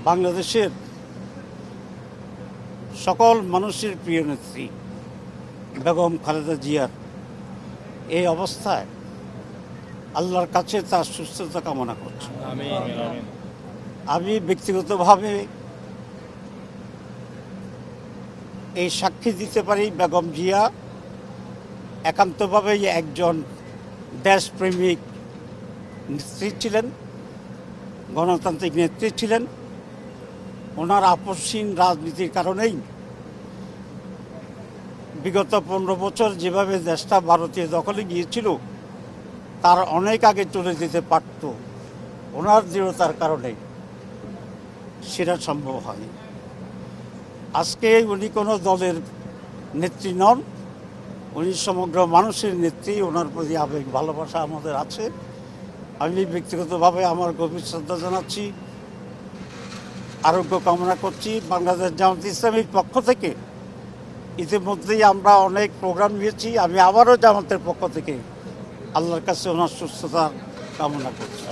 বাংলাদেশের সকল মানুষের প্রিয় নেত্রী বেগম খালেদা জিয়ার এই অবস্থায় আল্লাহর কাছে তার সুস্থতা কামনা করছি। আমি ব্যক্তিগতভাবে এই সাক্ষী দিতে পারি, বেগম জিয়া একান্তভাবেই একজন দেশপ্রেমিক নেত্রী ছিলেন, গণতান্ত্রিক নেত্রী ছিলেন। ওনার আপসহীন রাজনীতির কারণেই বিগত 15 বছর যেভাবে দেশটা ভারতীয় দখলে গিয়েছিল তার অনেক আগে চলে যেতে পারত। ওনার দৃঢ়তার কারণে সেটা সম্ভব হয়। আজকে উনি কোনো দলের নেত্রী নন, উনি সমগ্র মানুষের নেত্রী। ওনার প্রতি আবেগ ভালোবাসা আমাদের আছে। আমি ব্যক্তিগতভাবে আমার গভীর শ্রদ্ধা জানাচ্ছি, আরোগ্য কামনা করছি। বাংলাদেশ জামাত ইসলামীর পক্ষ থেকে ইতিমধ্যেই আমরা অনেক প্রোগ্রাম নিয়েছি। আমি আবারও জামাতের পক্ষ থেকে আল্লাহর কাছে ওনার সুস্থতা কামনা করছি।